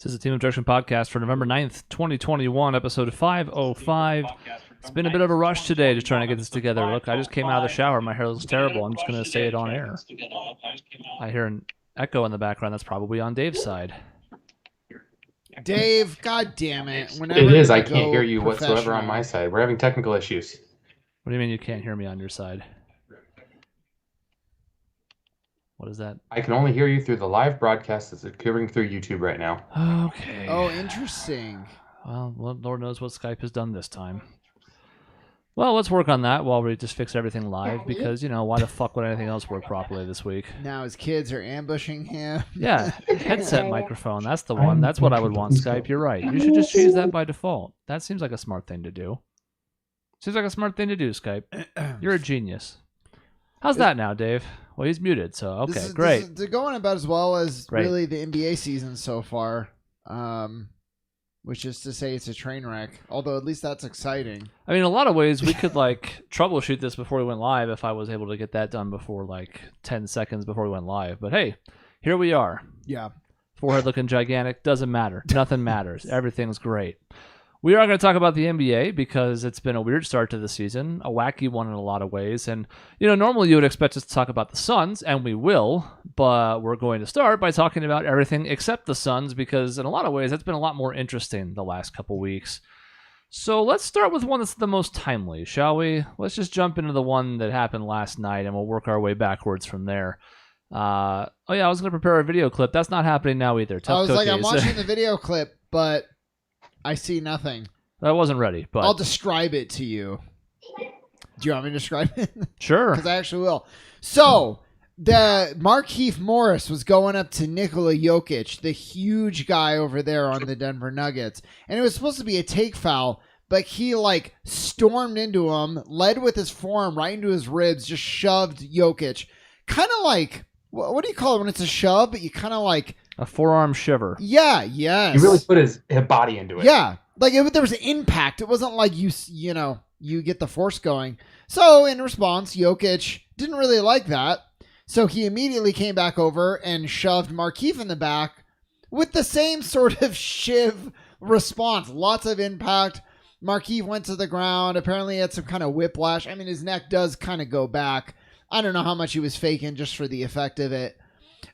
This is the Team Objection Podcast for November 9th, 2021, episode 505. It's been a bit of a rush today just trying to get this together. Look, I just came out of the shower. My hair looks terrible. I'm just going to say it on air. I hear an echo in the background. That's probably on Dave's side. Dave, god damn it. It is. I can't hear you whatsoever on my side. We're having technical issues. What do you mean you can't hear me on your side? What is that? I can only hear you through the live broadcast that's occurring through YouTube right now. Okay. Oh, interesting. Well, Lord knows what Skype has done this time. Well, let's work on that while we just fix everything live because, you know, why the fuck would anything else work properly this week? Now his kids are ambushing him. Yeah, headset microphone. That's the one. That's what I would want, Skype. You're right. You should just choose that by default. That seems like a smart thing to do. Seems like a smart thing to do, Skype. You're a genius. How's that now, Dave? Well, he's muted, so okay, great. They're going about as well as Great. really the NBA season so far, which is to say it's a train wreck, although at least that's exciting. I mean, in a lot of ways, we could, like, troubleshoot this before we went live if I was able to get that done before, like, 10 seconds before we went live. But hey, here we are. Yeah. Forehead looking gigantic. Doesn't matter. Nothing matters. Everything's great. We are going to talk about the NBA because it's been a weird start to the season, a wacky one in a lot of ways. And, you know, normally you would expect us to talk about the Suns, and we will, but we're going to start by talking about everything except the Suns because in a lot of ways it's been a lot more interesting the last couple weeks. So let's start with one that's the most timely, shall we? Let's just jump into the one that happened last night, and we'll work our way backwards from there. Oh, yeah, I was going to prepare a video clip. That's not happening now either. Tough I was cookies. like, I'm watching the video clip, but I see nothing. I wasn't ready, but I'll describe it to you. Do you want me to describe it? Sure. Because I actually will. So, the Markieff Morris was going up to Nikola Jokic, the huge guy over there on the Denver Nuggets. And it was supposed to be a take foul, but he, like, stormed into him, led with his forearm right into his ribs, just shoved Jokic. Kind of like, what do you call it when it's a shove? But you kind of like... A forearm shiver. Yeah, yes. He really put his body into it. Yeah. Like, there was an impact. It wasn't like you get the force going. So, in response, Jokic didn't really like that. So, he immediately came back over and shoved Markieff in the back with the same sort of shiv response. Lots of impact. Markieff went to the ground. Apparently, he had some kind of whiplash. I mean, his neck does kind of go back. I don't know how much he was faking just for the effect of it.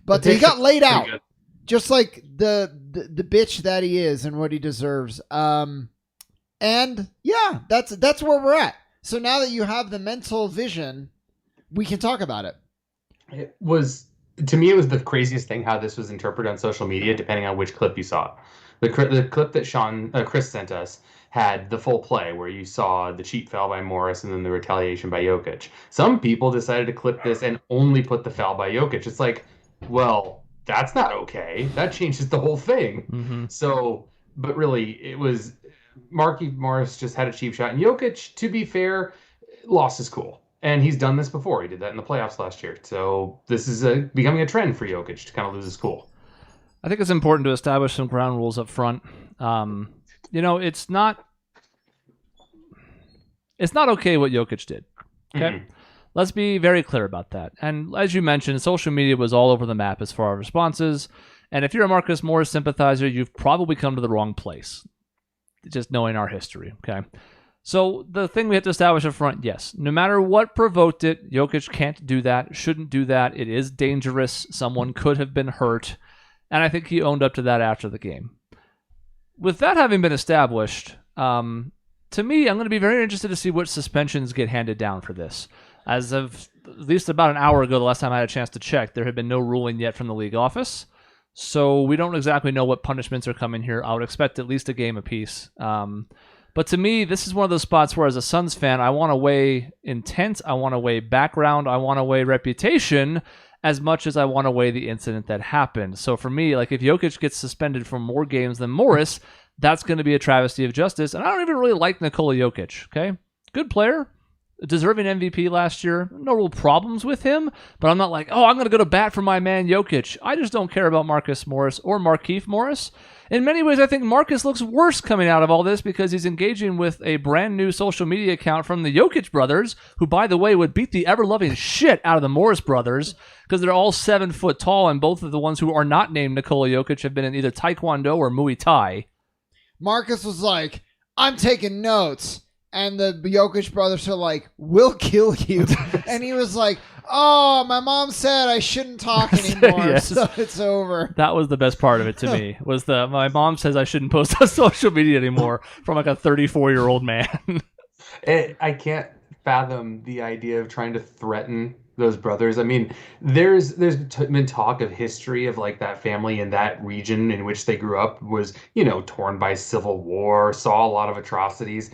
But he got laid out. Good. Just like the bitch that he is and what he deserves. And yeah, that's where we're at. So now that you have the mental vision, we can talk about it. It was, to me, it was the craziest thing how this was interpreted on social media, depending on which clip you saw. The clip that Chris sent us had the full play where you saw the cheat foul by Morris and then the retaliation by Jokic. Some people decided to clip this and only put the foul by Jokic. It's like, well, that's not okay. That changes the whole thing. Mm-hmm. So, but really, it was Markieff Morris just had a cheap shot. And Jokic, to be fair, lost his cool. And he's done this before. He did that in the playoffs last year. So this is becoming a trend for Jokic to kind of lose his cool. I think it's important to establish some ground rules up front. You know, it's not okay what Jokic did. Okay? Mm-hmm. Let's be very clear about that. And as you mentioned, social media was all over the map as far as responses. And if you're a Marcus Morris sympathizer, you've probably come to the wrong place, just knowing our history, okay? So the thing we have to establish up front, yes, no matter what provoked it, Jokic can't do that, shouldn't do that. It is dangerous. Someone could have been hurt. And I think he owned up to that after the game. With that having been established, to me, I'm going to be very interested to see what suspensions get handed down for this. As of at least about an hour ago, the last time I had a chance to check, there had been no ruling yet from the league office. So we don't exactly know what punishments are coming here. I would expect at least a game apiece. But to me, this is one of those spots where as a Suns fan, I want to weigh intent, I want to weigh background, I want to weigh reputation as much as I want to weigh the incident that happened. So for me, like if Jokic gets suspended for more games than Morris, that's going to be a travesty of justice. And I don't even really like Nikola Jokic, okay? Good player. deserving MVP last year. No real problems with him, but I'm not like, oh, I'm going to go to bat for my man Jokic. I just don't care about Marcus Morris or Markieff Morris. In many ways, I think Marcus looks worse coming out of all this because he's engaging with a brand new social media account from the Jokic brothers, who, by the way, would beat the ever-loving shit out of the Morris brothers because they're all 7 foot tall, and both of the ones who are not named Nikola Jokic have been in either Taekwondo or Muay Thai. Marcus was like, I'm taking notes. And the Jokic brothers are like, we'll kill you. And he was like, oh, my mom said I shouldn't talk anymore, Yes. so it's over. That was the best part of it to me, was my mom says I shouldn't post on social media anymore from like a 34-year-old man. I can't fathom the idea of trying to threaten those brothers. I mean, there's been talk of history of like that family in that region in which they grew up was, torn by civil war, saw a lot of atrocities.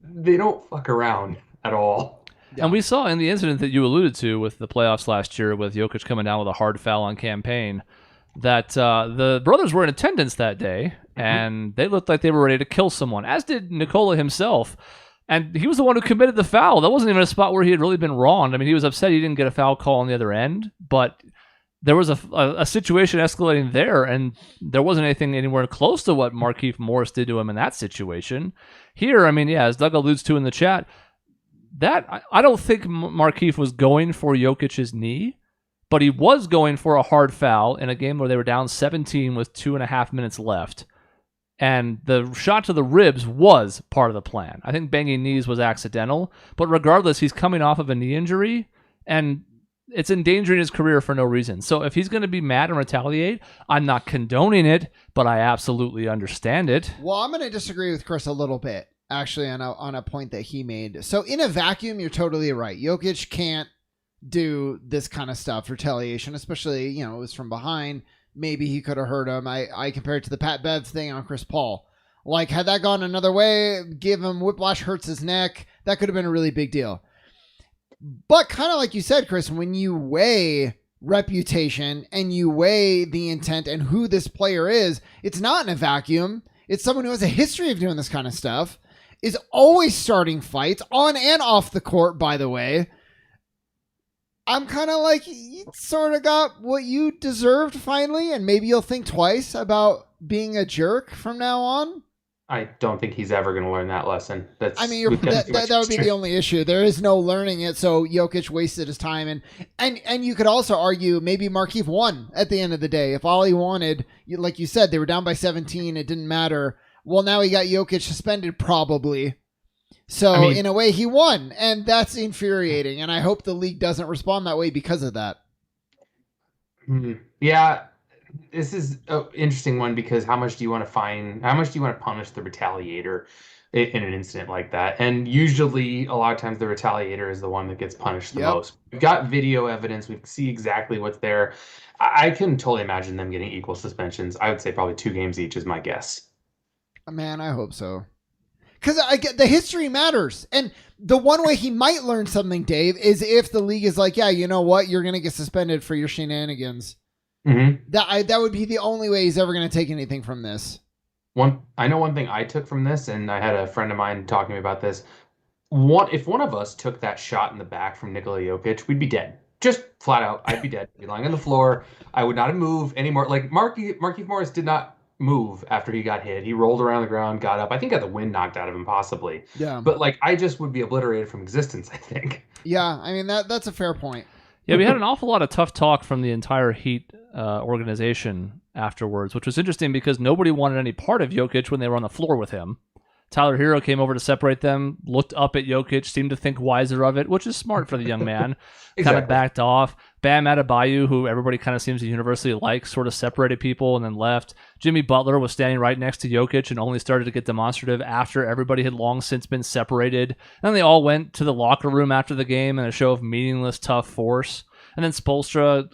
They don't fuck around at all. Yeah. And we saw in the incident that you alluded to with the playoffs last year with Jokic coming down with a hard foul on campaign that the brothers were in attendance that day, and they looked like they were ready to kill someone, as did Nikola himself. And he was the one who committed the foul. That wasn't even a spot where he had really been wronged. I mean, he was upset he didn't get a foul call on the other end, but there was a situation escalating there, and there wasn't anything anywhere close to what Markieff Morris did to him in that situation. Here, I mean, yeah, as Doug alludes to in the chat, that I don't think Markieff was going for Jokic's knee, but he was going for a hard foul in a game where they were down 17 with 2.5 minutes left. And the shot to the ribs was part of the plan. I think banging knees was accidental, but regardless, he's coming off of a knee injury, and it's endangering his career for no reason. So if he's going to be mad and retaliate, I'm not condoning it, but I absolutely understand it. Well, I'm going to disagree with Chris a little bit, actually, on a point that he made. So in a vacuum, you're totally right. Jokic can't do this kind of stuff, retaliation, especially, it was from behind. Maybe he could have hurt him. I compared it to the Pat Bev thing on Chris Paul. Like, had that gone another way, give him whiplash, hurts his neck, that could have been a really big deal. But kind of like you said, Chris, when you weigh reputation and you weigh the intent and who this player is, it's not in a vacuum. It's someone who has a history of doing this kind of stuff, is always starting fights on and off the court, by the way. I'm kind of like, you sort of got what you deserved finally, and maybe you'll think twice about being a jerk from now on. I don't think he's ever going to learn that lesson. That would be the only issue. There is no learning it, so Jokic wasted his time. And you could also argue maybe Markieff won at the end of the day. If all he wanted, like you said, they were down by 17, it didn't matter. Well, now he got Jokic suspended probably. So in a way, he won, and that's infuriating. And I hope the league doesn't respond that way because of that. Yeah. This is an interesting one because how much do you want to punish the retaliator in an incident like that? And usually, a lot of times, the retaliator is the one that gets punished the most. We've got video evidence. We see exactly what's there. I can totally imagine them getting equal suspensions. I would say probably 2 games each is my guess. Man, I hope so. Because the history matters. And the one way he might learn something, Dave, is if the league is like, yeah, you know what? You're going to get suspended for your shenanigans. Mm-hmm. That would be the only way he's ever going to take anything from this. I know one thing I took from this, and I had a friend of mine talking to me about this. If one of us took that shot in the back from Nikola Jokic, we'd be dead. Just flat out, I'd be dead. I'd be lying on the floor. I would not have moved anymore. Like Markieff Morris did not move after he got hit. He rolled around the ground, got up. I think got the wind knocked out of him, possibly. Yeah. But I just would be obliterated from existence, I think. Yeah, I mean that's a fair point. Yeah, we had an awful lot of tough talk from the entire Heat organization afterwards, which was interesting because nobody wanted any part of Jokic when they were on the floor with him. Tyler Hero came over to separate them, looked up at Jokic, seemed to think wiser of it, which is smart for the young man. Exactly. Kind of backed off. Bam Adebayo, who everybody kind of seems to universally like, sort of separated people and then left. Jimmy Butler was standing right next to Jokic and only started to get demonstrative after everybody had long since been separated. And then they all went to the locker room after the game in a show of meaningless tough force. And then Spoelstra,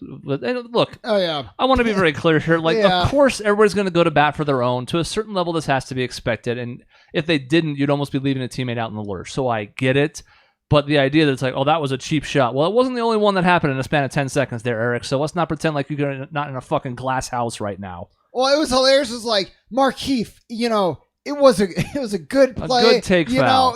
and look, oh yeah, I want to be very clear here. Of course, everybody's going to go to bat for their own. To a certain level, this has to be expected. And if they didn't, you'd almost be leaving a teammate out in the lurch. So I get it. But the idea that it's like, oh, that was a cheap shot. Well, it wasn't the only one that happened in a span of 10 seconds there, Eric. So let's not pretend like you're not in a fucking glass house right now. Well, it was hilarious. It was like, Markieff, it was a good play. A good take foul.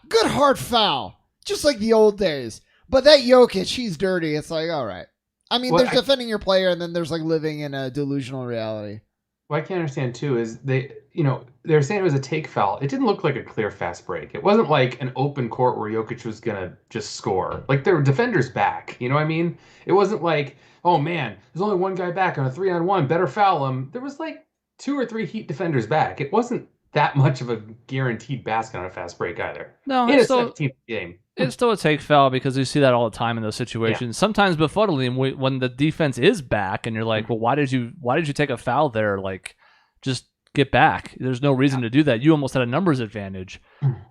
Good hard foul. just like the old days. But that Jokic, he's dirty. It's like, all right. I mean, there's defending your player, and then there's like living in a delusional reality. What I can't understand too is they were saying it was a take foul. It didn't look like a clear fast break. It wasn't like an open court where Jokic was gonna just score. Like there were defenders back. You know what I mean? It wasn't like, oh man, there's only one guy back on a 3-on-1. Better foul him. There was like 2 or 3 Heat defenders back. It wasn't that much of a guaranteed basket on a fast break either. No, in a 17th game. It's still a take foul because you see that all the time in those situations. Yeah. Sometimes befuddling when the defense is back and you're like, well, why did you take a foul there? Like, just get back. There's no reason to do that. You almost had a numbers advantage.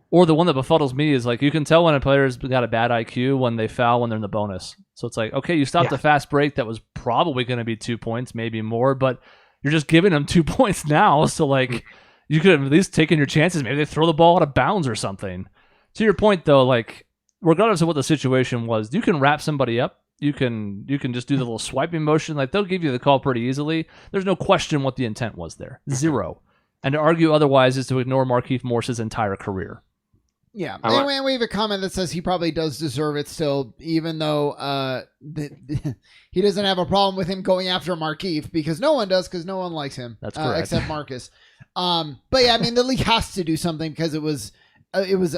Or the one that befuddles me is like, you can tell when a player's got a bad IQ when they foul when they're in the bonus. So it's like, okay, you stopped a fast break that was probably going to be 2 points, maybe more, but you're just giving them 2 points now. So like, you could have at least taken your chances. Maybe they throw the ball out of bounds or something. To your point though, like, regardless of what the situation was, you can wrap somebody up. You can just do the little swiping motion. Like, they'll give you the call pretty easily. There's no question what the intent was there. Zero. And to argue otherwise is to ignore Markieff Morse's entire career. Yeah. And we have a comment that says he probably does deserve it still, even though he doesn't have a problem with him going after Markieff, because no one does, because no one likes him. That's correct. Except Marcus. But yeah, I mean, the league has to do something because it was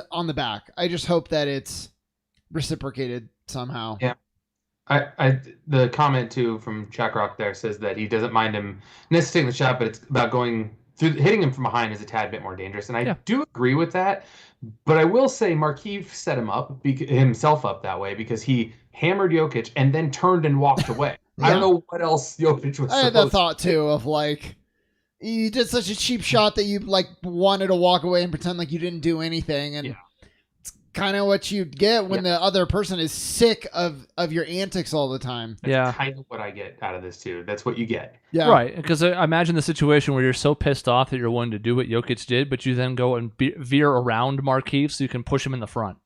on the back. I just hope that it's reciprocated somehow. Yeah. The comment too from Chuck Rock there says that he doesn't mind him necessarily taking the shot, but it's about going through, hitting him from behind is a tad bit more dangerous. And I do agree with that. But I will say Markieff set himself up that way because he hammered Jokic and then turned and walked away. I don't know what else Jokic was. I had that thought too of like, you did such a cheap shot that you like wanted to walk away and pretend like you didn't do anything, and it's kind of what you get when the other person is sick of your antics all the time. That's kind of what I get out of this too. That's what you get. Yeah, right. Because I imagine the situation where you're so pissed off that you're willing to do what Jokic did, but you then go and veer around Markieff so you can push him in the front.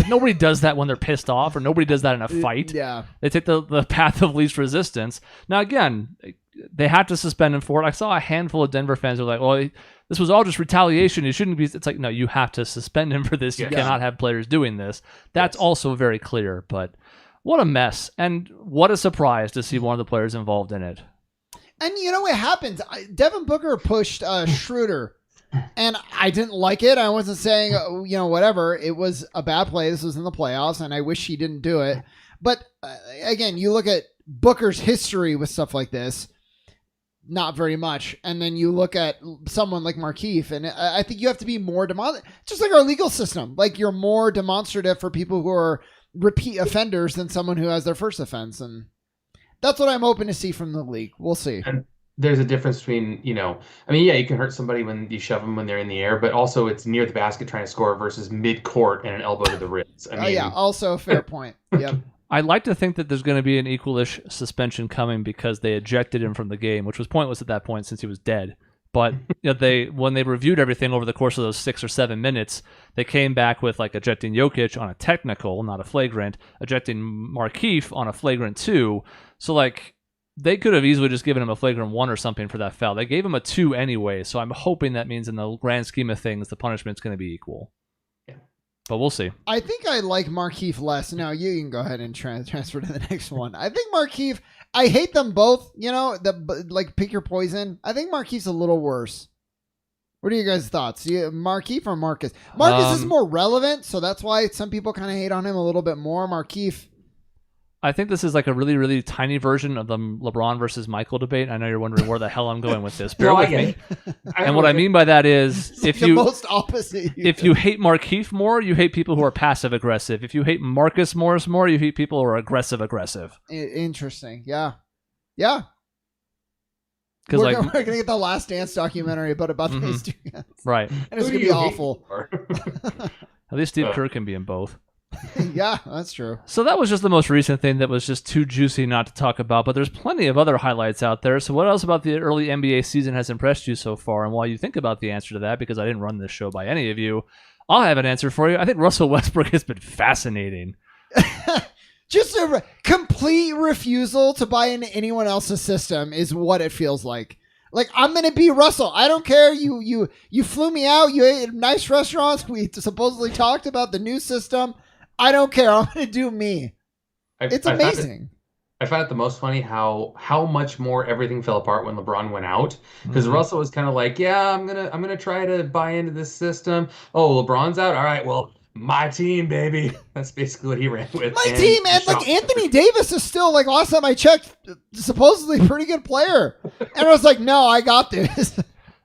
Nobody does that when they're pissed off, or nobody does that in a fight. Yeah, they take the path of least resistance. Now again, they had to suspend him for it. I saw a handful of Denver fans who were like, well, this was all just retaliation. It shouldn't be. It's like, no, you have to suspend him for this. You cannot have players doing this. That's also very clear. But what a mess. And what a surprise to see one of the players involved in it. And you know what happens? Devin Booker pushed Schroeder. And I didn't like it. I wasn't saying, whatever. It was a bad play. This was in the playoffs, and I wish he didn't do it. But again, you look at Booker's history with stuff like this, not very much. And then you look at someone like Markieff, and I think you have to be more demonstrative. Just like our legal system. Like, you're more demonstrative for people who are repeat offenders than someone who has their first offense. And that's what I'm hoping to see from the league. We'll see. And there's a difference between, you can hurt somebody when you shove them when they're in the air, but also it's near the basket trying to score versus mid-court and an elbow to the ribs. Also a fair point. Yep. I'd like to think that there's going to be an equalish suspension coming because they ejected him from the game, which was pointless at that point since he was dead. But when they reviewed everything over the course of those 6 or 7 minutes, they came back with like ejecting Jokic on a technical, not a flagrant, ejecting Markieff on a flagrant 2. So like, they could have easily just given him a flagrant 1 or something for that foul. They gave him a 2 anyway, so I'm hoping that means in the grand scheme of things, the punishment's going to be equal. Yeah. But we'll see. I think I like Markieff less. No, you can go ahead and transfer to the next one. I think Markieff, I hate them both, pick your poison. I think Markieff's a little worse. What are you guys' thoughts? Markieff or Marcus? Marcus is more relevant, so that's why some people kind of hate on him a little bit more. Markieff, I think this is like a really, really tiny version of the LeBron versus Michael debate. I know you're wondering where the hell I'm going with this. Bear with me. And what I mean by that is, if you most opposite, if you hate Markieff more, you hate people who are passive aggressive. If you hate Marcus Morris more, you hate people who are aggressive. Interesting. Yeah. Because we're gonna get the Last Dance documentary about these two guys, right? And it's gonna be awful. At least Steve Kerr can be in both. Yeah, that's true. So that was just the most recent thing that was just too juicy not to talk about, but there's plenty of other highlights out there. So what else about the early NBA season has impressed you so far? And while you think about the answer to that, because I didn't run this show by any of you, I'll have an answer for you. I think Russell Westbrook has been fascinating. Just a complete refusal to buy into anyone else's system is what it feels like. Like, I'm going to be Russell. I don't care. You flew me out. You ate at nice restaurants. We supposedly talked about the new system. I don't care. I'm going to do me. It's amazing. I found it the most funny how much more everything fell apart when LeBron went out, because Russell was kind of like, yeah, I'm gonna try to buy into this system. Oh, LeBron's out. All right, well, my team, baby. That's basically what he ran with. My team, and like Anthony Davis is still, like, last time I checked, supposedly a pretty good player. And I was like, no, I got this.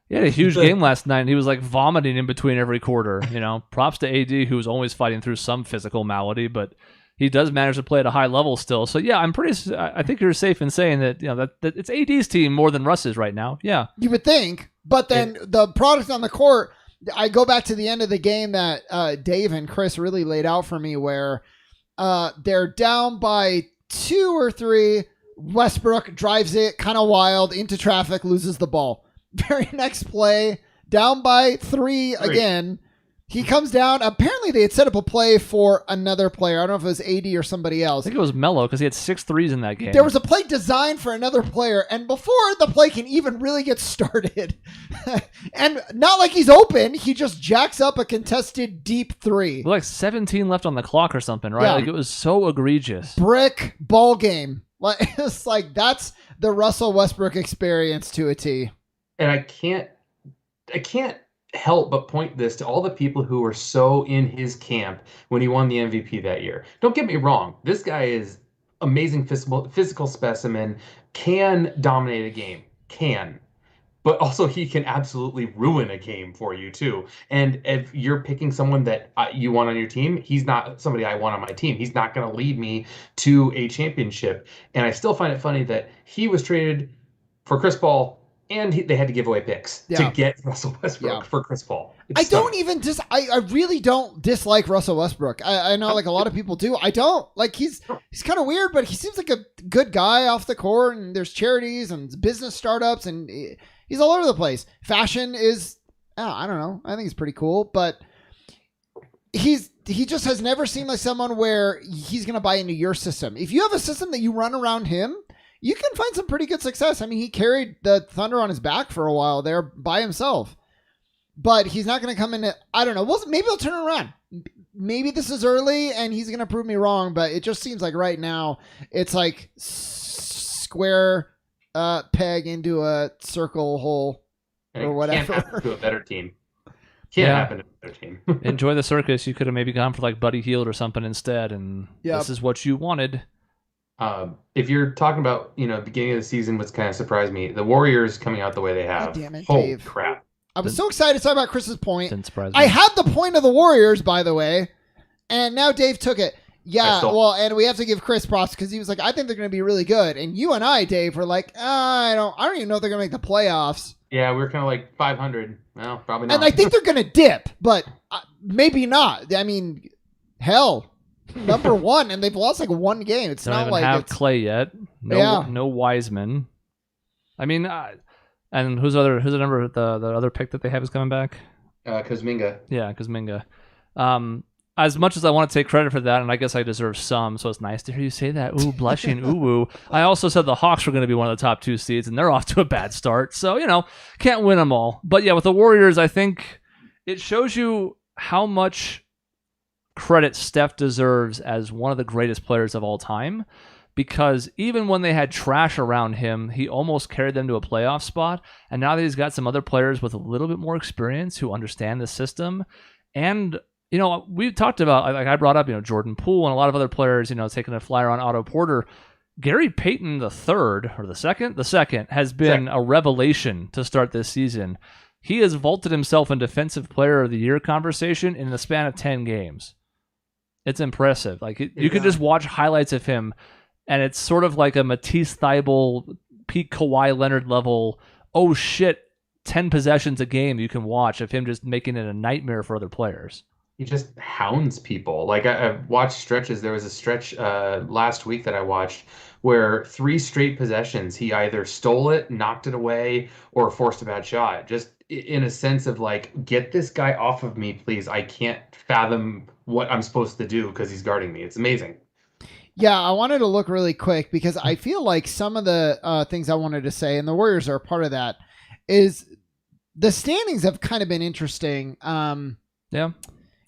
He had a huge game last night, and he was like vomiting in between every quarter. Props to AD, who was always fighting through some physical malady, but he does manage to play at a high level still. So yeah, I think you're safe in saying that that it's AD's team more than Russ's right now. Yeah, you would think, but then the product on the court. I go back to the end of the game that Dave and Chris really laid out for me, where they're down by 2 or 3. Westbrook drives it kind of wild into traffic, loses the ball. Very next play, down by 3 again. He comes down. Apparently, they had set up a play for another player. I don't know if it was AD or somebody else. I think it was Melo because he had 6 threes in that game. There was a play designed for another player, and before the play can even really get started, and not like he's open, he just jacks up a contested deep 3. Like 17 left on the clock or something, right? Yeah. Like it was so egregious. Brick ball game. It's like that's the Russell Westbrook experience to a T. And I can't help but point this to all the people who were so in his camp when he won the MVP that year. Don't get me wrong. This guy is amazing physical specimen, can dominate a game, but also he can absolutely ruin a game for you too. And if you're picking someone that you want on your team, he's not somebody I want on my team. He's not going to lead me to a championship. And I still find it funny that he was traded for Chris Paul, and they had to give away picks to get Russell Westbrook for Chris Paul. I really don't dislike Russell Westbrook. I know like a lot of people do. I don't. Like he's kind of weird, but he seems like a good guy off the court, and there's charities and business startups, and he's all over the place. Fashion is, I don't know. I think he's pretty cool, but he just has never seemed like someone where he's going to buy into your system. If you have a system that you run around him, you can find some pretty good success. I mean, he carried the Thunder on his back for a while there by himself. But he's not going to come in I don't know. Maybe he'll turn it around. Maybe this is early and he's going to prove me wrong, but it just seems like right now it's like square peg into a circle hole or whatever. Can't happen to a better team. Can't happen to a better team. Enjoy the circus. You could have maybe gone for like Buddy Hield or something instead, and this is what you wanted. If you're talking about, the beginning of the season, what's kind of surprised me, the Warriors coming out the way they have. God damn it, holy Dave. Crap. I was so excited to talk about Chris's point. Didn't surprise me. I had the point of the Warriors, by the way, and now Dave took it. Yeah, and we have to give Chris props because he was like, I think they're going to be really good. And you and I, Dave, were like, I don't even know if they're going to make the playoffs. Yeah, we were kind of like 500. Well, probably not. And I think they're going to dip, but maybe not. I mean, hell. Number 1, and they've lost like 1 game. It's don't not even like have Clay yet. No Wiseman. I mean, and who's the other pick that they have is coming back? Kuzminga. Yeah, Kuzminga. As much as I want to take credit for that, and I guess I deserve some, so it's nice to hear you say that. Ooh, blushing, ooh. I also said the Hawks were going to be one of the top 2 seeds, and they're off to a bad start. So, can't win them all. But yeah, with the Warriors, I think it shows you how much credit Steph deserves as one of the greatest players of all time, because even when they had trash around him, he almost carried them to a playoff spot. And now that he's got some other players with a little bit more experience who understand the system, and we talked about, like I brought up, Jordan Poole and a lot of other players, taking a flyer on Otto Porter. Gary Payton the third or the second has been a revelation to start this season. He has vaulted himself in Defensive Player of the Year conversation in the span of 10 games. It's impressive. Like you can just watch highlights of him, and it's sort of like a Matisse Thybulle, peak Kawhi Leonard level. Oh shit! 10 possessions a game you can watch of him just making it a nightmare for other players. He just hounds people. Like I've watched stretches. There was a stretch last week that I watched where 3 straight possessions he either stole it, knocked it away, or forced a bad shot. Just in a sense of like, get this guy off of me, please. I can't fathom what I'm supposed to do because he's guarding me. It's amazing. Yeah, I wanted to look really quick because I feel like some of the things I wanted to say, and the Warriors are a part of that, is the standings have kind of been interesting.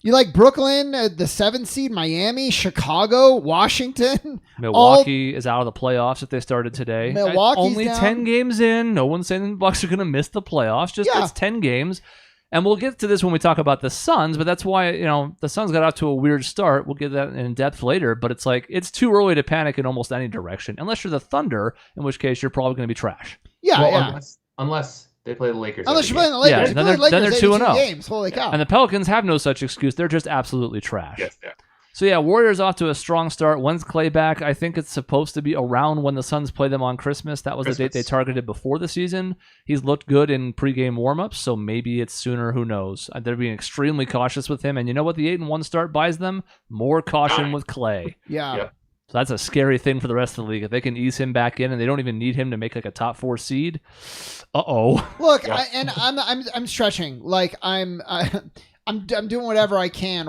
You like Brooklyn, the 7th seed, Miami, Chicago, Washington. Milwaukee is out of the playoffs if they started today. Milwaukee's only down. 10 games in. No one's saying the Bucks are going to miss the playoffs. Just it's 10 games. And we'll get to this when we talk about the Suns, but that's why, the Suns got off to a weird start. We'll get that in depth later, but it's like it's too early to panic in almost any direction, unless you're the Thunder, in which case you're probably going to be trash. Yeah, Unless they play the Lakers. Unless you're playing the Lakers. Yeah, then they're 2-0. Games. Holy cow. And the Pelicans have no such excuse. They're just absolutely trash. Yes, yeah. So yeah, Warriors off to a strong start. When's Clay back? I think it's supposed to be around when the Suns play them on Christmas. That was the date they targeted before the season. He's looked good in pregame warmups, so maybe it's sooner. Who knows? They're being extremely cautious with him. And you know what the 8-1 start buys them? More caution with Clay. Yeah. Yep. So that's a scary thing for the rest of the league. If they can ease him back in and they don't even need him to make like a top 4 seed. Uh-oh. Look, I'm stretching. Like I'm doing whatever I can.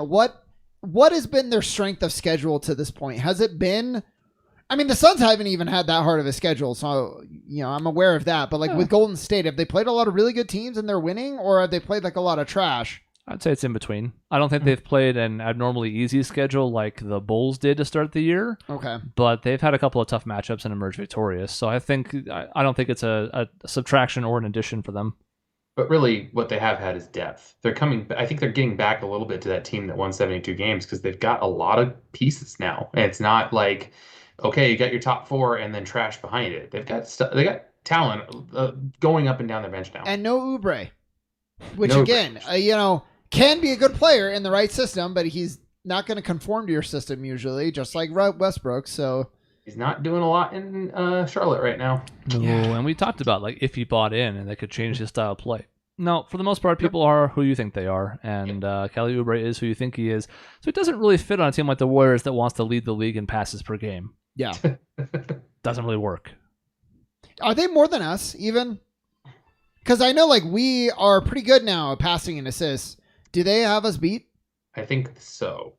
What has been their strength of schedule to this point? Has it been? I mean, the Suns haven't even had that hard of a schedule, so I'm aware of that. But with Golden State, have they played a lot of really good teams and they're winning, or have they played like a lot of trash? I'd say it's in between. I don't think they've played an abnormally easy schedule like the Bulls did to start the year. Okay, but they've had a couple of tough matchups and emerged victorious. So I don't think it's a subtraction or an addition for them. But really, what they have had is depth. They're coming. I think they're getting back a little bit to that team that won 72 games because they've got a lot of pieces now, and it's not like, okay, you got your top 4 and then trash behind it. They've got They got talent going up and down their bench now. And no Oubre, which can be a good player in the right system, but he's not going to conform to your system usually, just like Westbrook. So. He's not doing a lot in Charlotte right now. No, and we talked about if he bought in and they could change his style of play. No, for the most part, people are who you think they are, and Kelly Oubre is who you think he is. So it doesn't really fit on a team like the Warriors that wants to lead the league in passes per game. Yeah. Doesn't really work. Are they more than us, even? Because I know we are pretty good now at passing and assists. Do they have us beat? I think so.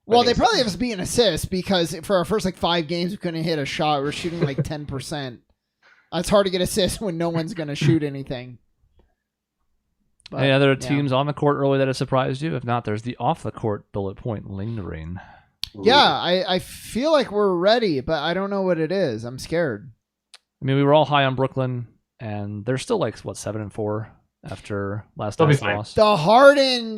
Well, they probably have us beat an assist because for our first 5 games, we couldn't hit a shot. We're shooting 10%. It's hard to get assists when no one's going to shoot anything. But, any other teams on the court early that have surprised you? If not, there's the off the court bullet point lingering. Yeah, I feel like we're ready, but I don't know what it is. I'm scared. I mean, we were all high on Brooklyn, and they're still 7-4 after last night's loss. The Harden,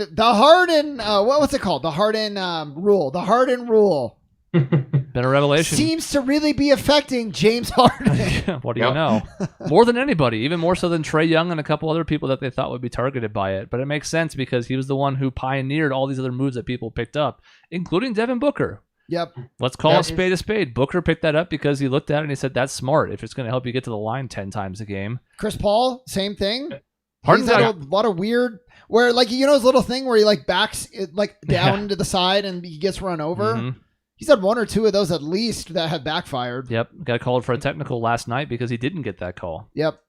what's it called? The Harden rule. The Harden rule. Been a revelation. Seems to really be affecting James Harden. What do you know? More than anybody, even more so than Trae Young and a couple other people that they thought would be targeted by it. But it makes sense because he was the one who pioneered all these other moves that people picked up, including Devin Booker. Yep. Let's call a spade a spade. Booker picked that up because he looked at it and he said, that's smart if it's going to help you get to the line 10 times a game. Chris Paul, same thing. Harden's got a lot of weird, where his little thing where he backs it down to the side and he gets run over. Mm-hmm. He's had 1 or 2 of those at least that have backfired. Yep. Got called for a technical last night because he didn't get that call. Yep.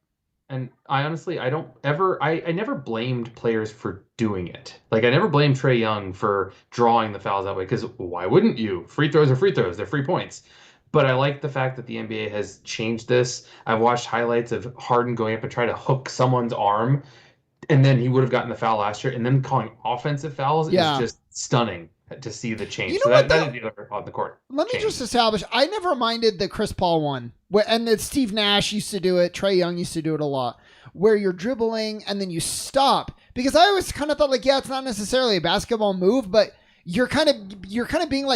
And I honestly, I never blamed players for doing it. I never blamed Trae Young for drawing the fouls that way because why wouldn't you? Free throws are free throws. They're free points. But I like the fact that the NBA has changed this. I've watched highlights of Harden going up and trying to hook someone's arm, and then he would have gotten the foul last year, and then calling offensive fouls is just stunning to see the change. That is the other on the court. Let me just establish, I never minded the Chris Paul one, and that Steve Nash used to do it, Trae Young used to do it a lot, where you're dribbling and then you stop. Because I always kind of thought it's not necessarily a basketball move, but you're kind of being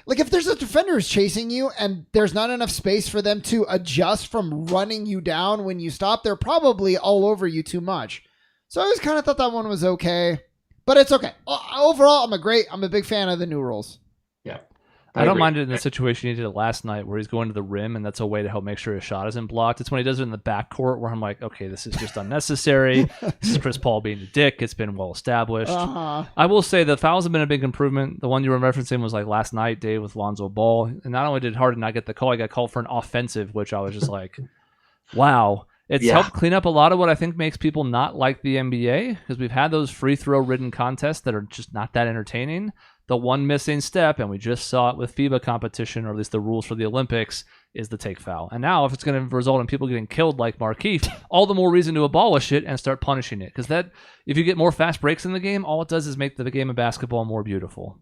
if there's a defender who's chasing you and there's not enough space for them to adjust from running you down when you stop, they're probably all over you too much. So I always kind of thought that one was okay, but it's okay. Overall, I'm a big fan of the new rules. Yeah. I don't mind it in the situation he did it last night where he's going to the rim and that's a way to help make sure his shot isn't blocked. It's when he does it in the backcourt where I'm like, okay, this is just unnecessary. This is Chris Paul being a dick. It's been well established. Uh-huh. I will say the fouls have been a big improvement. The one you were referencing was last night, Dave, with Lonzo Ball. And not only did Harden not get the call, he got called for an offensive, which I was just like, wow. It's helped clean up a lot of what I think makes people not like the NBA because we've had those free throw ridden contests that are just not that entertaining. The one missing step, and we just saw it with FIBA competition, or at least the rules for the Olympics, is the take foul. And now if it's going to result in people getting killed like Markeith, all the more reason to abolish it and start punishing it. Because that, if you get more fast breaks in the game, all it does is make the game of basketball more beautiful.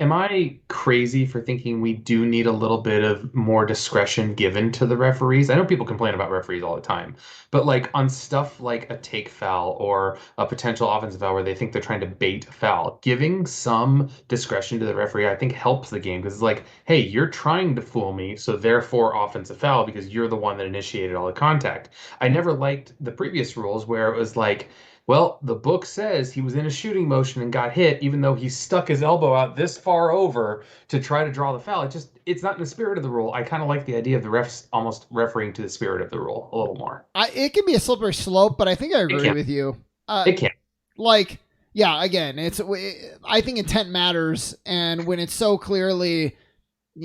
Am I crazy for thinking we do need a little bit of more discretion given to the referees? I know people complain about referees all the time, but like on stuff like a take foul or a potential offensive foul where they think they're trying to bait a foul, giving some discretion to the referee, I think helps the game, because it's like, hey, you're trying to fool me, so therefore offensive foul because you're the one that initiated all the contact. I never liked the previous rules where it was like, well, the book says he was in a shooting motion and got hit, even though he stuck his elbow out this far over to try to draw the foul. It's not in the spirit of the rule. I kind of like the idea of the refs almost refereeing to the spirit of the rule a little more. It can be a slippery slope, but I think I agree with you. It can. Like, yeah, again, I think intent matters, and when it's so clearly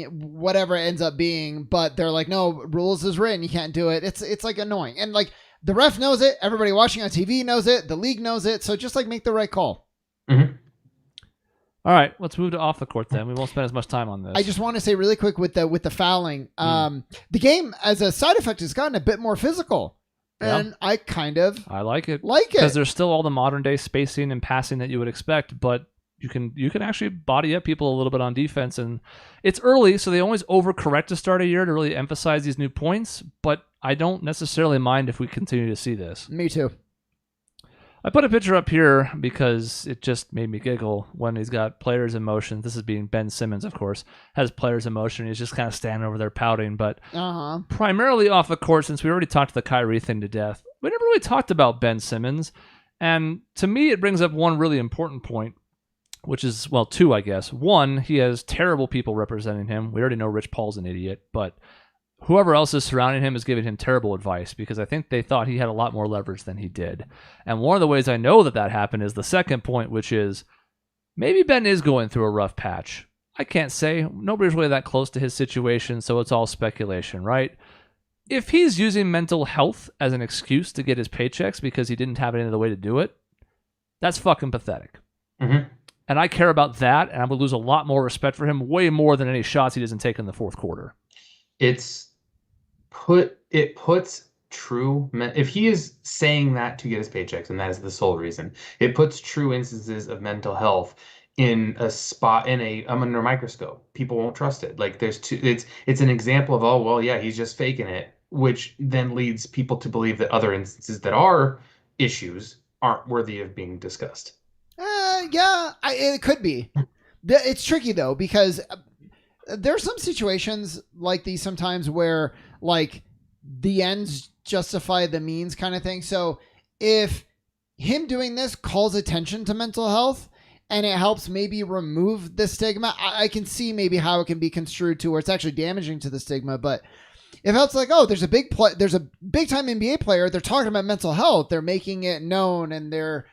whatever it ends up being, but they're like, no, rules is written, you can't do it. It's like annoying, and like. The ref knows it. Everybody watching on TV knows it. The league knows it. So just like make the right call. Mm-hmm. All right, let's move to off the court then. We won't spend as much time on this. I just want to say really quick with the fouling. The game as a side effect has gotten a bit more physical, and I like it because there's still all the modern day spacing and passing that you would expect, but you can actually body up people a little bit on defense, and it's early, so they always overcorrect to start a year to really emphasize these new points, but I don't necessarily mind if we continue to see this. Me too. I put a picture up here because it just made me giggle when he's got players in motion. This is being Ben Simmons, of course, has players in motion. He's just kind of standing over there pouting, but primarily off the court, since we already talked the Kyrie thing to death. We never really talked about Ben Simmons, and to me it brings up one really important point, which is, well, two, I guess. One, he has terrible people representing him. We already know Rich Paul's an idiot, but whoever else is surrounding him is giving him terrible advice because I think they thought he had a lot more leverage than he did. And one of the ways I know that happened is the second point, which is maybe Ben is going through a rough patch. I can't say. Nobody's really that close to his situation, so it's all speculation, right? If he's using mental health as an excuse to get his paychecks because he didn't have any other way to do it, that's fucking pathetic. Mm-hmm. And I care about that, and I would lose a lot more respect for him, way more than any shots he doesn't take in the fourth quarter. It puts true, if he is saying that to get his paychecks, and that is the sole reason, it puts true instances of mental health in a spot under a microscope. People won't trust it. Like it's an example of, oh, well, yeah, he's just faking it, which then leads people to believe that other instances that are issues aren't worthy of being discussed. It could be. It's tricky though, because there are some situations like these sometimes where like the ends justify the means kind of thing. So if him doing this calls attention to mental health and it helps maybe remove the stigma, I can see maybe how it can be construed to where it's actually damaging to the stigma. But if it's like, oh, there's a big time NBA player, they're talking about mental health, they're making it known, and they're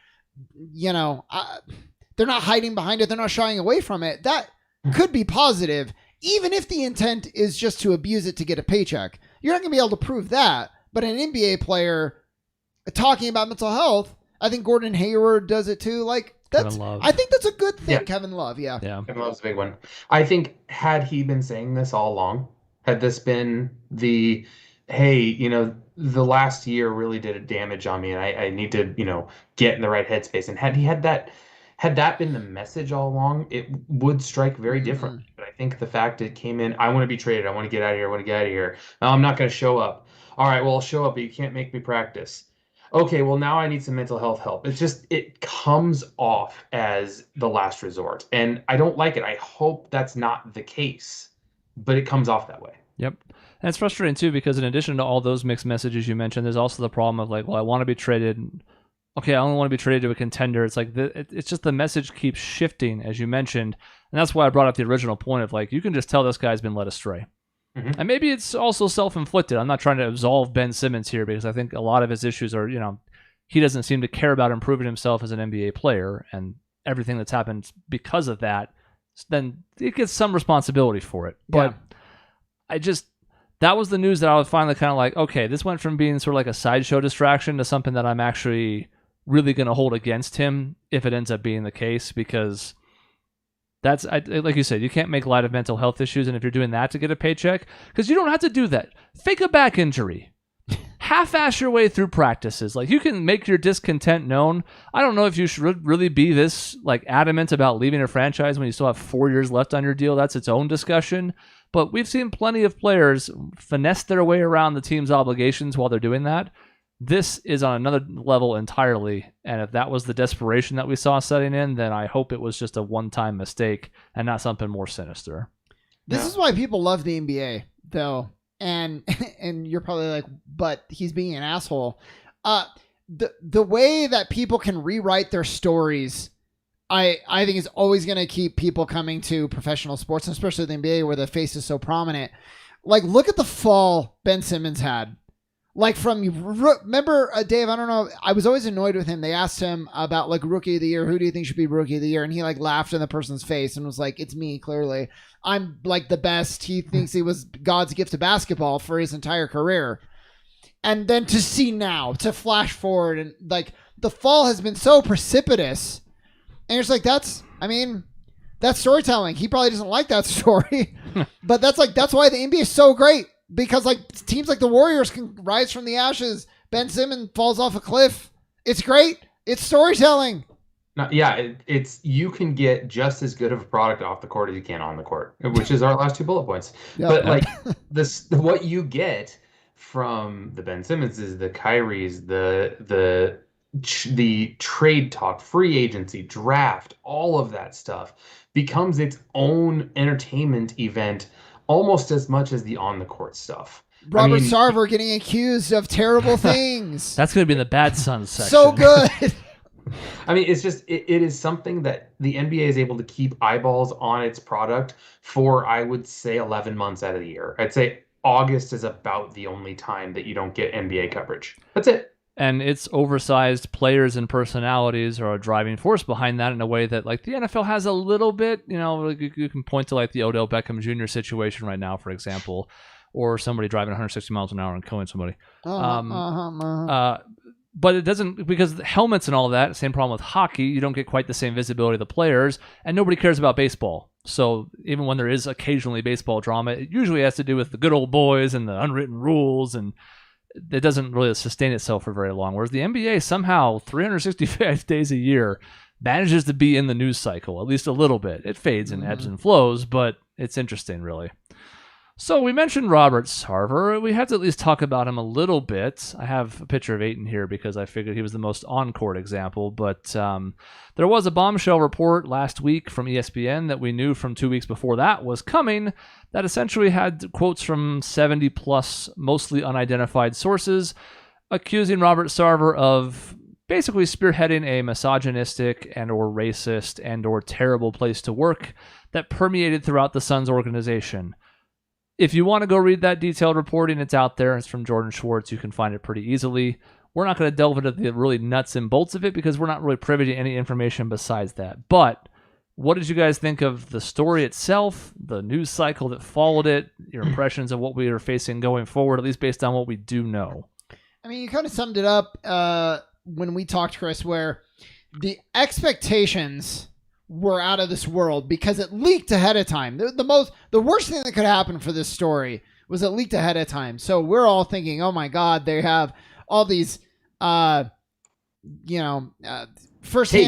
not hiding behind it, they're not shying away from it, that could be positive, even if the intent is just to abuse it to get a paycheck. You're not going to be able to prove that, but an NBA player talking about mental health, I think Gordon Hayward does it too. Like, I think that's a good thing. Yeah. Kevin Love, yeah. Kevin Love's a big one. I think had he been saying this all along, had this been the, hey, the last year really did a damage on me, and I need to, get in the right headspace. And had that been the message all along, it would strike very differently. Mm-hmm. But I think the fact it came in, I want to be traded, I want to get out of here, No, I'm not going to show up. All right, well, I'll show up, but you can't make me practice. Okay, well, now I need some mental health help. It comes off as the last resort, and I don't like it. I hope that's not the case, but it comes off that way. Yep. And it's frustrating too, because in addition to all those mixed messages you mentioned, there's also the problem of like, well, I want to be traded. Okay, I only want to be traded to a contender. It's like it's just the message keeps shifting, as you mentioned, and that's why I brought up the original point of like, you can just tell this guy's been led astray. Mm-hmm. And maybe it's also self-inflicted. I'm not trying to absolve Ben Simmons here, because I think a lot of his issues are, he doesn't seem to care about improving himself as an NBA player, and everything that's happened because of that, then he gets some responsibility for it. But that was the news that I was finally kind of like, okay, this went from being sort of like a sideshow distraction to something that I'm actually really going to hold against him if it ends up being the case, because Like you said, you can't make light of mental health issues, and if you're doing that to get a paycheck, because you don't have to do that. Fake a back injury. Half-ass your way through practices. Like, you can make your discontent known. I don't know if you should really be this like adamant about leaving a franchise when you still have 4 years left on your deal. That's its own discussion. But we've seen plenty of players finesse their way around the team's obligations while they're doing that. This is on another level entirely, and if that was the desperation that we saw setting in, then I hope it was just a one-time mistake and not something more sinister. This is why people love the NBA, though, and you're probably like, but he's being an asshole. The way that people can rewrite their stories, I think is always going to keep people coming to professional sports, especially the NBA where the face is so prominent. Like, look at the fall Ben Simmons had. Like, remember, Dave, I don't know, I was always annoyed with him. They asked him about, like, Rookie of the Year. Who do you think should be Rookie of the Year? And he, like, laughed in the person's face and was like, it's me, clearly. I'm, like, the best. He thinks he was God's gift to basketball for his entire career. And then to see now, to flash forward, and, like, the fall has been so precipitous. And it's like, that's storytelling. He probably doesn't like that story. But that's why the NBA is so great. Because like teams like the Warriors can rise from the ashes. Ben Simmons falls off a cliff. It's great. It's storytelling. No, yeah, it's you can get just as good of a product off the court as you can on the court, which is our last 2 bullet points. Yep. But like what you get from the Ben Simmonses, the Kyries, the trade talk, free agency, draft, all of that stuff becomes its own entertainment event. Almost as much as the on-the-court stuff. Robert Sarver getting accused of terrible things. That's going to be in the bad sons section. So good. I mean, it's just, it is something that the NBA is able to keep eyeballs on its product for, I would say, 11 months out of the year. I'd say August is about the only time that you don't get NBA coverage. That's it. And its oversized players and personalities are a driving force behind that in a way that, like, the NFL has a little bit. You know, like you can point to, like, the Odell Beckham Jr. situation right now, for example, or somebody driving 160 miles an hour and killing somebody. But it doesn't, because helmets and all of that, same problem with hockey, you don't get quite the same visibility of the players, and nobody cares about baseball. So even when there is occasionally baseball drama, it usually has to do with the good old boys and the unwritten rules, and it doesn't really sustain itself for very long. Whereas the NBA somehow 365 days a year manages to be in the news cycle, at least a little bit. It fades and ebbs and flows, but it's interesting, really. So we mentioned Robert Sarver. We have to at least talk about him a little bit. I have a picture of Ayton here because I figured he was the most on-court example. But there was a bombshell report last week from ESPN that we knew from 2 weeks before that was coming that essentially had quotes from 70-plus mostly unidentified sources accusing Robert Sarver of basically spearheading a misogynistic and or racist and or terrible place to work that permeated throughout the Suns organization. If you want to go read that detailed reporting, it's out there. It's from Jordan Schwartz. You can find it pretty easily. We're not going to delve into the really nuts and bolts of it because we're not really privy to any information besides that. But what did you guys think of the story itself, the news cycle that followed it, your impressions of what we are facing going forward, at least based on what we do know? I mean, you kind of summed it up when we talked, Chris, where the expectations were out of this world because it leaked ahead of time. The worst thing that could happen for this story was it leaked ahead of time. So we're all thinking, oh my God, they have all these, firsthand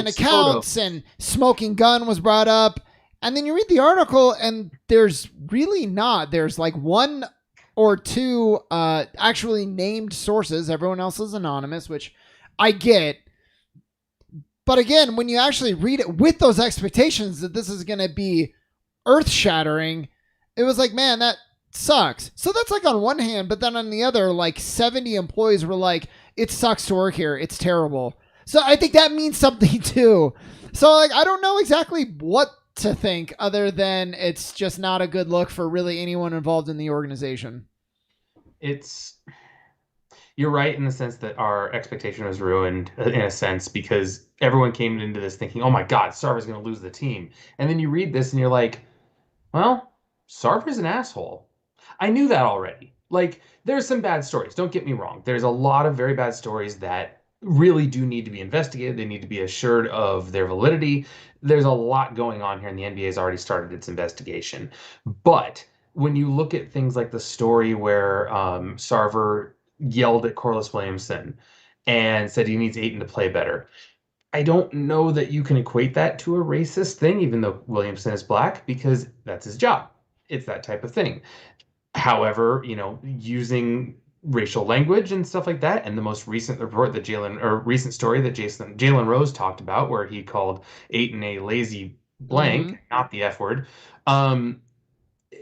accounts, and smoking gun was brought up. And then you read the article and there's really not. There's like 1 or 2 actually named sources. Everyone else is anonymous, which I get. But again, when you actually read it with those expectations that this is going to be earth-shattering, it was like, man, that sucks. So that's like on one hand, but then on the other, like 70 employees were like, it sucks to work here. It's terrible. So I think that means something too. So like, I don't know exactly what to think other than it's just not a good look for really anyone involved in the organization. You're right in the sense that our expectation was ruined in a sense because everyone came into this thinking, oh my God, Sarver's going to lose the team. And then you read this and you're like, well, Sarver's an asshole. I knew that already. Like, there's some bad stories. Don't get me wrong. There's a lot of very bad stories that really do need to be investigated. They need to be assured of their validity. There's a lot going on here, and the NBA has already started its investigation. But when you look at things like the story where Sarver yelled at Corliss Williamson and said he needs Ayton to play better, I don't know that you can equate that to a racist thing, even though Williamson is black, because that's his job. It's that type of thing. However, using racial language and stuff like that, and the most recent report that recent story that Jalen Rose talked about, where he called Ayton a lazy blank, not the F word,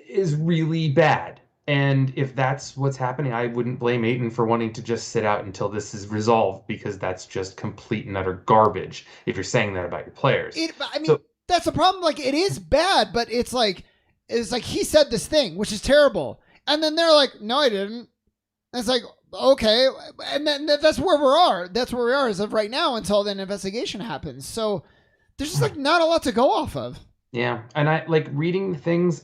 is really bad. And if that's what's happening, I wouldn't blame Ayton for wanting to just sit out until this is resolved, because that's just complete and utter garbage if you're saying that about your players. That's the problem. Like, it is bad, but it's like he said this thing, which is terrible. And then they're like, no, I didn't. And it's like, okay. And then that's where we are. That's where we are as of right now until an investigation happens. So there's just like not a lot to go off of. Yeah. And I like reading things,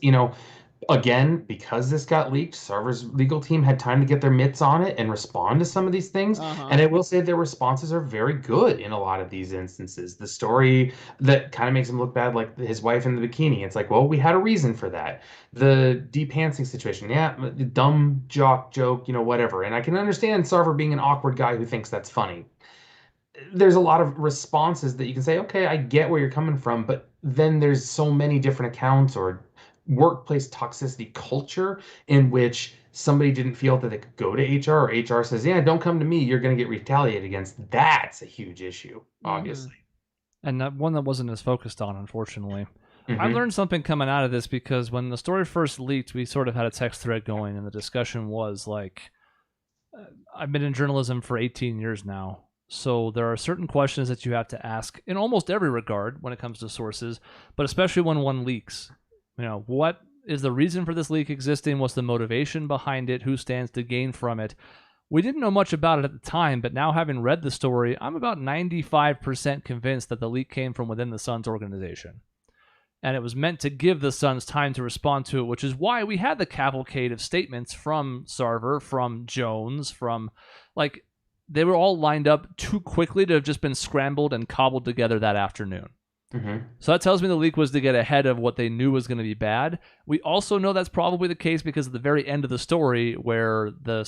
again, because this got leaked, Sarver's legal team had time to get their mitts on it and respond to some of these things. And I will say their responses are very good in a lot of these instances. The story that kind of makes him look bad, like his wife in the bikini, it's like, well, we had a reason for that. The Deep Hansing situation, dumb jock joke, whatever. And I can understand Sarver being an awkward guy who thinks that's funny. There's a lot of responses that you can say, okay, I get where you're coming from, but then there's so many different accounts or workplace toxicity culture in which somebody didn't feel that they could go to HR, or HR says, yeah, don't come to me, you're going to get retaliated against. That's a huge issue, obviously. And that one that wasn't as focused on, unfortunately. I learned something coming out of this, because when the story first leaked, we sort of had a text thread going, and the discussion was like, I've been in journalism for 18 years now, so there are certain questions that you have to ask in almost every regard when it comes to sources, but especially when one leaks. What is the reason for this leak existing? What's the motivation behind it? Who stands to gain from it? We didn't know much about it at the time, but now having read the story, I'm about 95% convinced that the leak came from within the Suns organization. And it was meant to give the Suns time to respond to it, which is why we had the cavalcade of statements from Sarver, from Jones, from, like, they were all lined up too quickly to have just been scrambled and cobbled together that afternoon. So that tells me the leak was to get ahead of what they knew was going to be bad. We also know that's probably the case because at the very end of the story, where the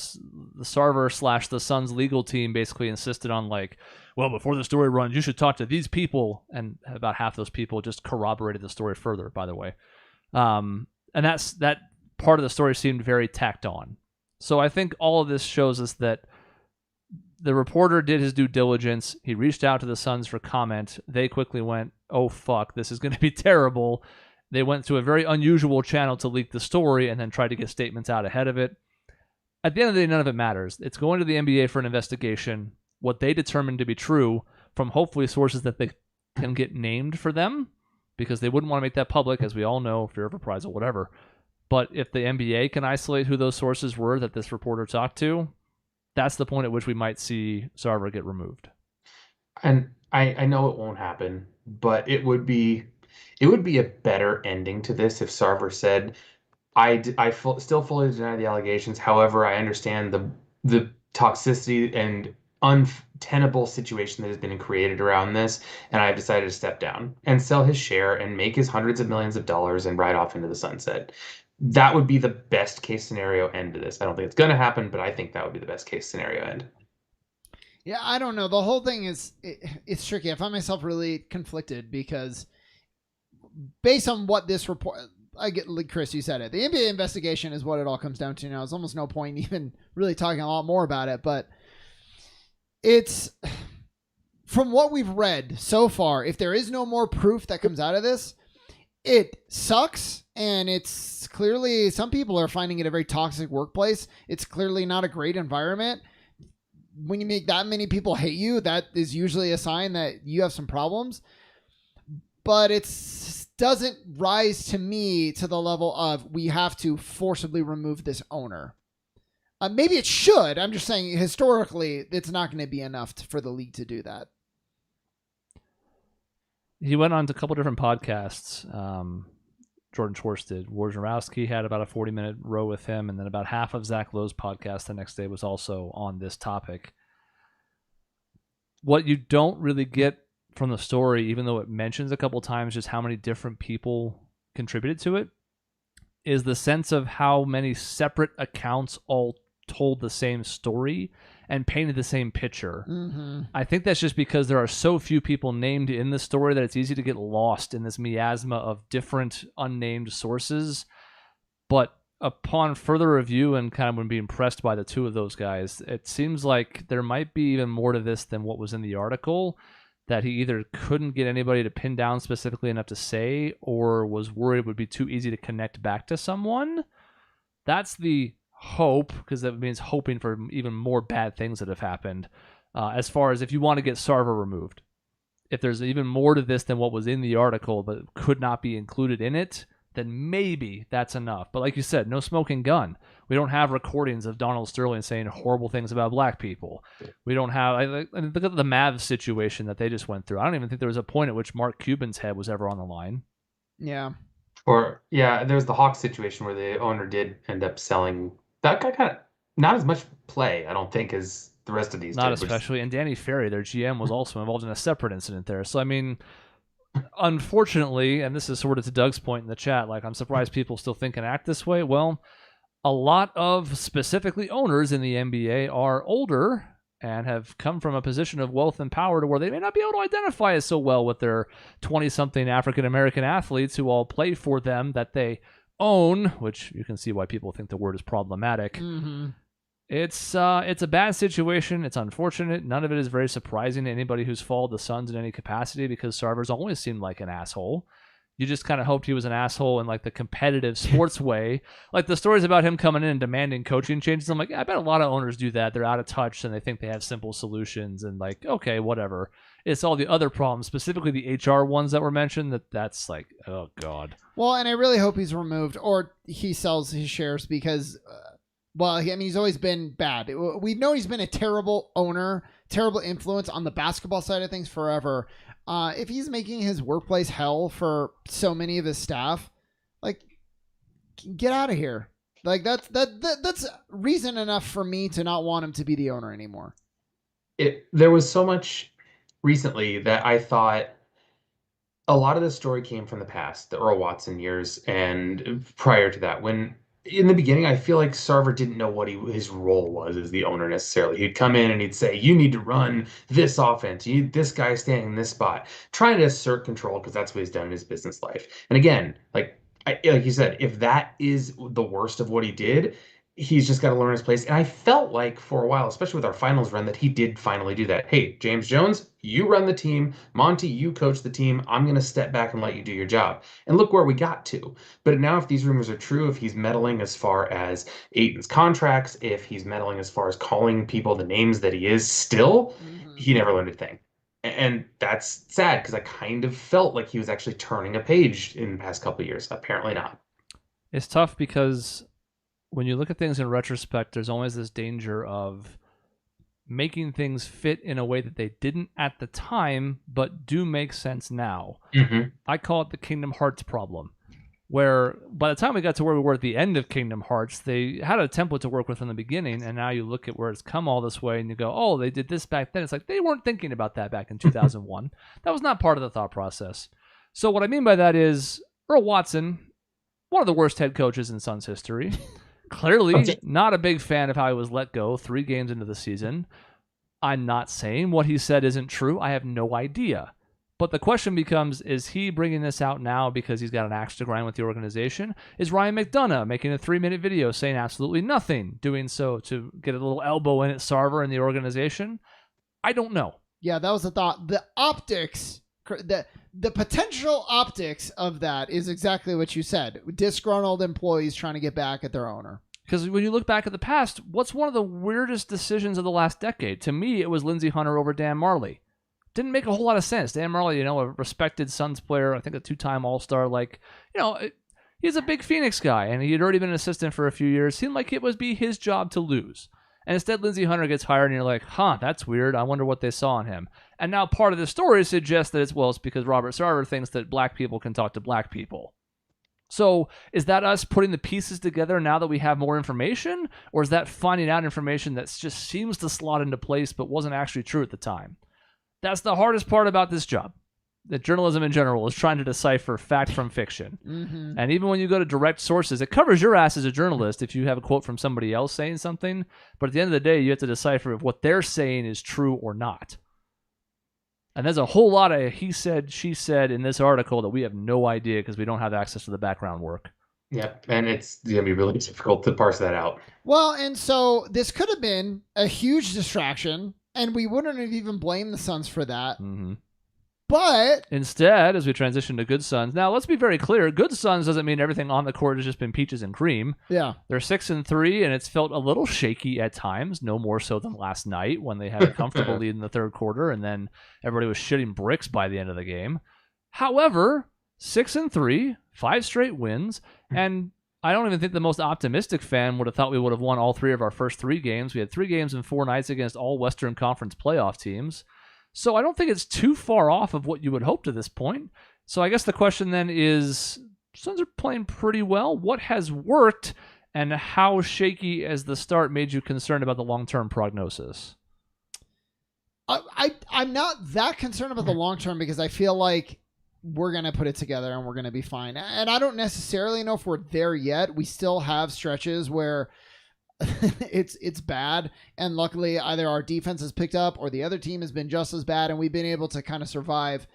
Sarver / the Suns legal team basically insisted on, like, well, before the story runs, you should talk to these people, and about half those people just corroborated the story further, by the way. And that part of the story seemed very tacked on. So I think all of this shows us that the reporter did his due diligence. He reached out to the Suns for comment. They quickly went, oh, fuck, this is going to be terrible. They went to a very unusual channel to leak the story and then tried to get statements out ahead of it. At the end of the day, none of it matters. It's going to the NBA for an investigation. What they determine to be true from hopefully sources that they can get named for them, because they wouldn't want to make that public, as we all know, fear of reprisal, whatever. But if the NBA can isolate who those sources were that this reporter talked to, that's the point at which we might see Sarver get removed. And I know it won't happen, but it would be a better ending to this if Sarver said, still fully deny the allegations. However, I understand the toxicity and untenable situation that has been created around this, and I've decided to step down and sell his share and make his hundreds of millions of dollars and ride off into the sunset. That would be the best case scenario end to this. I don't think it's going to happen, but I think that would be the best case scenario end. Yeah, I don't know. The whole thing it's tricky. I find myself really conflicted because based on what this report, I get, like Chris, you said it. The NBA investigation is what it all comes down to now. There's almost no point even really talking a lot more about it, but it's from what we've read so far, if there is no more proof that comes out of this, it sucks, and it's clearly, some people are finding it a very toxic workplace. It's clearly not a great environment. When you make that many people hate you, that is usually a sign that you have some problems. But it doesn't rise to me to the level of we have to forcibly remove this owner. Maybe it should. I'm just saying historically, it's not going to be enough for the league to do that. He went on to a couple different podcasts. Jordan Schwartz did. Wojnarowski had about a 40-minute row with him, and then about half of Zach Lowe's podcast the next day was also on this topic. What you don't really get from the story, even though it mentions a couple times just how many different people contributed to it, is the sense of how many separate accounts all told the same story and painted the same picture. Mm-hmm. I think that's just because there are so few people named in the story that it's easy to get lost in this miasma of different unnamed sources. But upon further review and kind of when being impressed by the two of those guys, it seems like there might be even more to this than what was in the article, that he either couldn't get anybody to pin down specifically enough to say, or was worried it would be too easy to connect back to someone. That's the hope, because that means hoping for even more bad things that have happened. As far as if you want to get Sarver removed, if there's even more to this than what was in the article but could not be included in it, then maybe that's enough. But like you said, no smoking gun. We don't have recordings of Donald Sterling saying horrible things about black people. We don't have... I look at the Mavs situation that they just went through. I don't even think there was a point at which Mark Cuban's head was ever on the line. Yeah. Or, yeah, there was the Hawks situation where the owner did end up selling... That guy kind of... Not as much play, I don't think, as the rest of these Not did, especially. And Danny Ferry, their GM, was also involved in a separate incident there. So, I mean... Unfortunately, and this is sort of to Doug's point in the chat, like, I'm surprised people still think and act this way. Well, a lot of specifically owners in the NBA are older and have come from a position of wealth and power to where they may not be able to identify as so well with their 20-something African-American athletes who all play for them that they own, which you can see why people think the word is problematic. Mm-hmm. It's a bad situation. It's unfortunate. None of it is very surprising to anybody who's followed the Suns in any capacity, because Sarver's always seemed like an asshole. You just kind of hoped he was an asshole in like the competitive sports way. Like the stories about him coming in and demanding coaching changes. I'm like, yeah, I bet a lot of owners do that. They're out of touch and they think they have simple solutions and like, okay, whatever. It's all the other problems, specifically the HR ones that were mentioned, that's like, oh God. Well, and I really hope he's removed or he sells his shares because... well, I mean, he's always been bad. We've known he's been a terrible owner, terrible influence on the basketball side of things forever. If he's making his workplace hell for so many of his staff, like, get out of here. Like, that's reason enough for me to not want him to be the owner anymore. There was so much recently that I thought a lot of the story came from the past, the Earl Watson years, and prior to that, when... In the beginning, I feel like Sarver didn't know what his role was as the owner necessarily. He'd come in and he'd say, you need to run this offense. You need this guy standing in this spot. Trying to assert control because that's what he's done in his business life. And again, like you said, if that is the worst of what he did, he's just got to learn his place. And I felt like for a while, especially with our finals run, that he did finally do that. Hey, James Jones, you run the team. Monty, you coach the team. I'm going to step back and let you do your job. And look where we got to. But now if these rumors are true, if he's meddling as far as Ayton's contracts, if he's meddling as far as calling people the names that he is still, he never learned a thing. And that's sad because I kind of felt like he was actually turning a page in the past couple of years. Apparently not. It's tough because... when you look at things in retrospect, there's always this danger of making things fit in a way that they didn't at the time, but do make sense now. Mm-hmm. I call it the Kingdom Hearts problem, where by the time we got to where we were at the end of Kingdom Hearts, they had a template to work with in the beginning, and now you look at where it's come all this way, and you go, oh, they did this back then. It's like they weren't thinking about that back in 2001. That was not part of the thought process. So what I mean by that is Earl Watson, one of the worst head coaches in Suns history, clearly not a big fan of how he was let go 3 games into the season. I'm not saying what he said isn't true. I have no idea. But the question becomes, is he bringing this out now because he's got an axe to grind with the organization? Is Ryan McDonough making a 3-minute video saying absolutely nothing, doing so to get a little elbow in at Sarver and the organization? I don't know. Yeah, that was the thought. The optics, the potential optics of that is exactly what you said. Disgruntled employees trying to get back at their owner. Because when you look back at the past, what's one of the weirdest decisions of the last decade? To me, it was Lindsey Hunter over Dan Marley. Didn't make a whole lot of sense. Dan Marley, a respected Suns player, I think a 2-time All-Star, he's a big Phoenix guy, and he had already been an assistant for a few years. Seemed like it would be his job to lose. And instead, Lindsey Hunter gets hired, and you're like, that's weird. I wonder what they saw in him. And now part of the story suggests that it's because Robert Sarver thinks that black people can talk to black people. So is that us putting the pieces together now that we have more information? Or is that finding out information that just seems to slot into place but wasn't actually true at the time? That's the hardest part about this job. That journalism in general is trying to decipher fact from fiction. Mm-hmm. And even when you go to direct sources, it covers your ass as a journalist if you have a quote from somebody else saying something. But at the end of the day, you have to decipher if what they're saying is true or not. And there's a whole lot of he said, she said in this article that we have no idea because we don't have access to the background work. Yep, and it's going to be really difficult to parse that out. Well, and so this could have been a huge distraction, and we wouldn't have even blamed the Suns for that. Mm-hmm. But instead, as we transition to good Suns, now let's be very clear: good Suns doesn't mean everything on the court has just been peaches and cream. Yeah, they're 6-3, and it's felt a little shaky at times. No more so than last night when they had a comfortable lead in the third quarter, and then everybody was shitting bricks by the end of the game. However, 6-3, 5 straight wins, and I don't even think the most optimistic fan would have thought we would have won all 3 of our first 3 games. We had 3 games in 4 nights against all Western Conference playoff teams. So I don't think it's too far off of what you would hope to this point. So I guess the question then is, Suns are playing pretty well. What has worked, and how shaky as the start made you concerned about the long-term prognosis? I'm not that concerned about the long term because I feel like we're going to put it together and we're going to be fine. And I don't necessarily know if we're there yet. We still have stretches where it's bad, and luckily either our defense has picked up or the other team has been just as bad, and we've been able to kind of survive.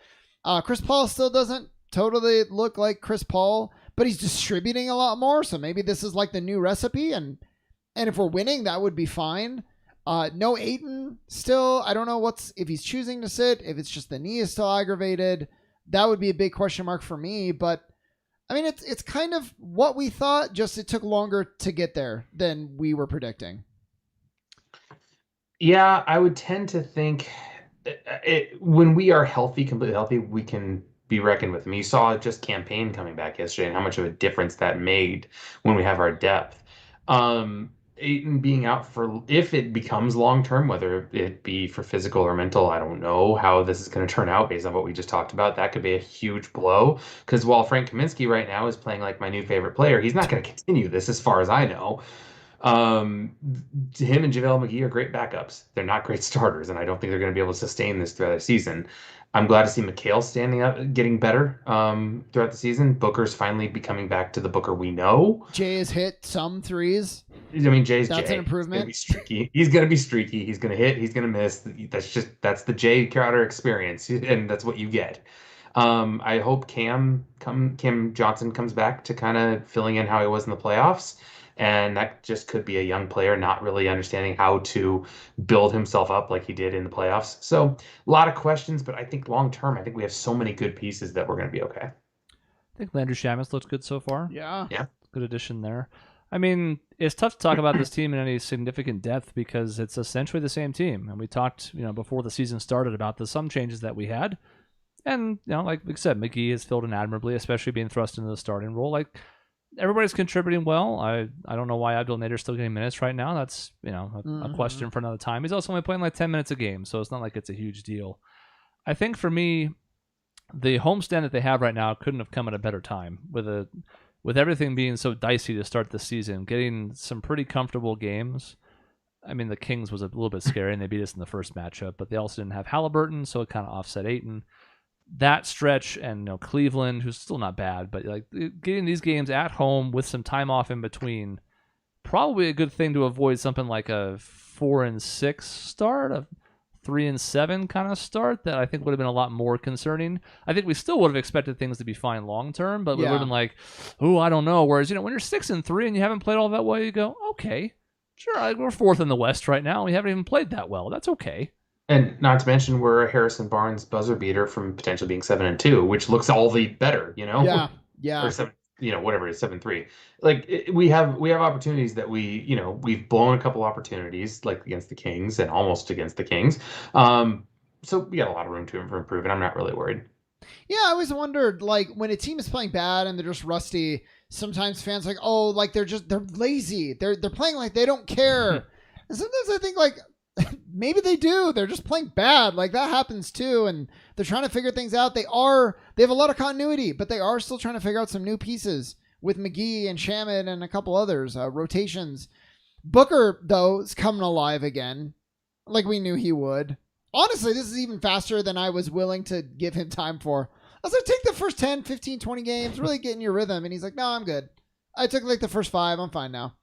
Chris Paul still doesn't totally look like Chris Paul, but he's distributing a lot more, so maybe this is like the new recipe, and if we're winning, that would be fine. No Ayton still. I don't know if he's choosing to sit, if it's just the knee is still aggravated. That would be a big question mark for me, but I mean, it's kind of what we thought, just it took longer to get there than we were predicting. Yeah, I would tend to think when we are healthy, completely healthy, we can be reckoned with. I mean, you saw just campaign coming back yesterday and how much of a difference that made when we have our depth. Ayton being out if it becomes long-term, whether it be for physical or mental, I don't know how this is going to turn out based on what we just talked about. That could be a huge blow because while Frank Kaminsky right now is playing like my new favorite player, he's not going to continue this as far as I know. Him and JaVale McGee are great backups. They're not great starters, and I don't think they're going to be able to sustain this throughout the season. I'm glad to see McHale standing up, getting better throughout the season. Booker's finally becoming back to the Booker we know. Jay has hit some threes. I mean, Jay's That's Jay. an improvement. He's going to be streaky. He's going to hit. He's going to miss. That's the Jay Crowder experience, and that's what you get. I hope Cam Johnson comes back to kind of filling in how he was in the playoffs. And that just could be a young player not really understanding how to build himself up like he did in the playoffs. So a lot of questions, but I think long term, I think we have so many good pieces that we're going to be okay. I think Landry Shamis looks good so far. Yeah. Good addition there. I mean, it's tough to talk about this team in any significant depth because it's essentially the same team. And we talked, before the season started about some changes that we had. And, like we said, McGee has filled in admirably, especially being thrust into the starting role. Like, everybody's contributing well. I don't know why Abdul Nader's still getting minutes right now. That's, a question for another time. He's also only playing like 10 minutes a game, so it's not like it's a huge deal. I think for me, the homestand that they have right now couldn't have come at a better time with everything being so dicey to start the season, getting some pretty comfortable games. I mean, the Kings was a little bit scary, and they beat us in the first matchup, but they also didn't have Halliburton, so it kind of offset Ayton. That stretch and Cleveland, who's still not bad, but like getting these games at home with some time off in between, probably a good thing to avoid something like a 4-6 start, a 3-7 kind of start that I think would have been a lot more concerning. I think we still would have expected things to be fine long term, but we would have been like, oh, I don't know. Whereas when you're 6-3 and you haven't played all that well, you go, okay, sure, we're 4th in the West right now. We haven't even played that well. That's okay. And not to mention, we're a Harrison Barnes buzzer beater from potentially being 7-2, which looks all the better, Yeah. Or 7, whatever it is, 7-3. Like we have opportunities that we've blown a couple opportunities, like against the Kings and almost against the Kings. So we got a lot of room to improve, and I'm not really worried. Yeah, I always wondered, like, when a team is playing bad and they're just rusty, sometimes fans are like, oh, like they're lazy. They're playing like they don't care. And sometimes I think like, maybe they do. They're just playing bad. Like that happens too. And they're trying to figure things out. They have a lot of continuity, but they are still trying to figure out some new pieces with McGee and Shaman and a couple others, rotations. Booker, though, is coming alive again. Like we knew he would. Honestly, this is even faster than I was willing to give him time for. I was like, take the first 10, 15, 20 games, really get in your rhythm. And he's like, no, I'm good. I took like the first 5. I'm fine now.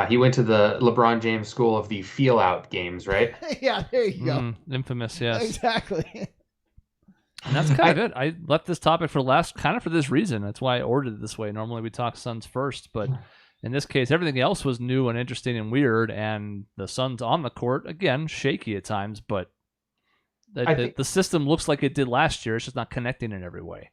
He went to the LeBron James school of the feel-out games, right? Yeah, there you go. Infamous, yes. Exactly. And that's kind of good. I left this topic for last kind of for this reason. That's why I ordered it this way. Normally we talk Suns first, but in this case, everything else was new and interesting and weird, and the Suns on the court, again, shaky at times, but the system looks like it did last year. It's just not connecting in every way.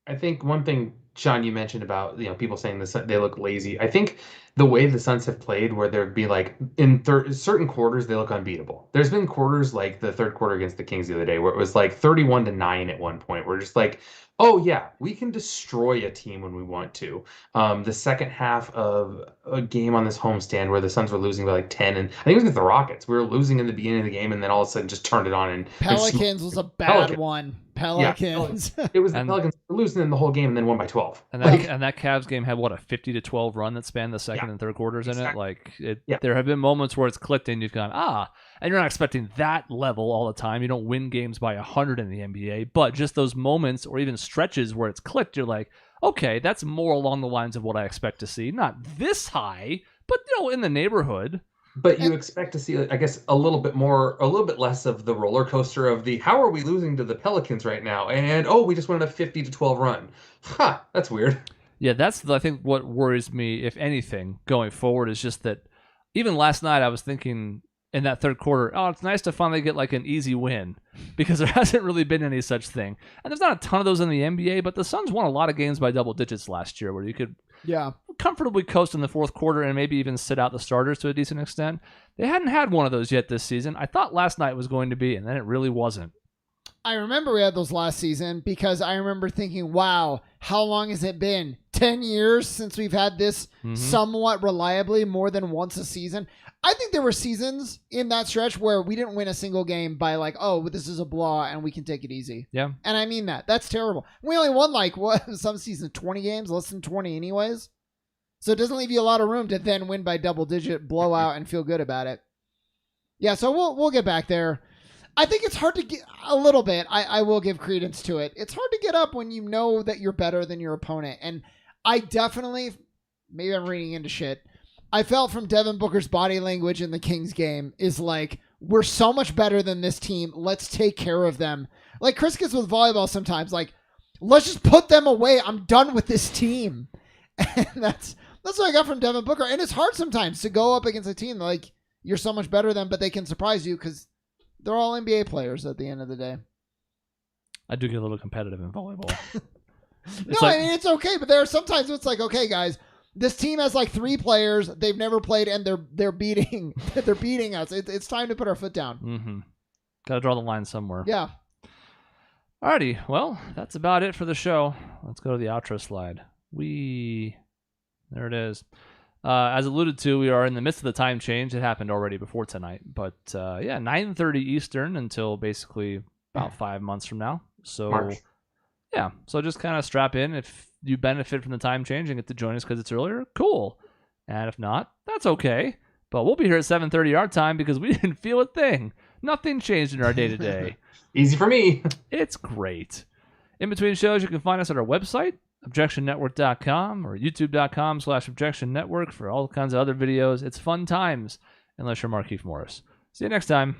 I think one thing, Sean, you mentioned about people saying this, they look lazy. I think the way the Suns have played, where there'd be like in certain quarters they look unbeatable. There's been quarters like the third quarter against the Kings the other day, where it was like 31-9 at one point. We're just like, oh yeah, we can destroy a team when we want to. The second half of a game on this homestand where the Suns were losing by like 10, and I think it was against the Rockets. We were losing in the beginning of the game, and then all of a sudden just turned it on. And Pelicans was a bad one. Pelicans. Yeah, it was the Pelicans were losing in the whole game and then won by 12. And that Cavs game had what, a 50-12 run that spanned the second and third quarters in it. Like there have been moments where it's clicked and you've gone, and you're not expecting that level all the time. You don't win games by 100 in the NBA, but just those moments or even stretches where it's clicked, you're like, okay, that's more along the lines of what I expect to see. Not this high, but in the neighborhood. But you expect to see, I guess, a little bit less of the roller coaster of the how are we losing to the Pelicans right now? And we just went on a 50-12 run. That's weird. Yeah, that's I think what worries me, if anything, going forward is just that even last night I was thinking in that third quarter, it's nice to finally get like an easy win because there hasn't really been any such thing. And there's not a ton of those in the NBA, but the Suns won a lot of games by double digits last year where you could comfortably coast in the fourth quarter and maybe even sit out the starters to a decent extent. They hadn't had one of those yet this season. I thought last night was going to be, and then it really wasn't. I remember we had those last season because I remember thinking, wow, how long has it been? 10 years since we've had this somewhat reliably more than once a season. I think there were seasons in that stretch where we didn't win a single game by like, this is a blowout and we can take it easy. Yeah. And I mean that. That's terrible. We only won some seasons, 20 games, less than 20 anyways. So it doesn't leave you a lot of room to then win by double digit blowout and feel good about it. Yeah, so we'll get back there. I think it's hard to get a little bit. I will give credence to it. It's hard to get up when you know that you're better than your opponent. And I definitely, maybe I'm reading into shit, I felt from Devin Booker's body language in the Kings game is like, we're so much better than this team. Let's take care of them. Like Chris gets with volleyball sometimes, like, let's just put them away. I'm done with this team. And that's what I got from Devin Booker. And it's hard sometimes to go up against a team like you're so much better than, but they can surprise you because they're all NBA players at the end of the day. I do get a little competitive in volleyball. I mean, it's okay, but there are sometimes it's like, okay, guys, this team has like 3 players they've never played, and they're beating us. It's time to put our foot down. Mm-hmm. Got to draw the line somewhere. Yeah. Alrighty, well, that's about it for the show. Let's go to the outro slide. There it is. As alluded to, we are in the midst of the time change. It happened already before tonight, but 9:30 Eastern until basically about 5 months from now. So March. Yeah, so just kind of strap in. If you benefit from the time change and get to join us because it's earlier, cool. And if not, that's okay. But we'll be here at 7:30 our time because we didn't feel a thing. Nothing changed in our day-to-day. Easy for me. It's great. In between shows, you can find us at our website, objectionnetwork.com or youtube.com/objectionnetwork for all kinds of other videos. It's fun times, unless you're Markeith Morris. See you next time.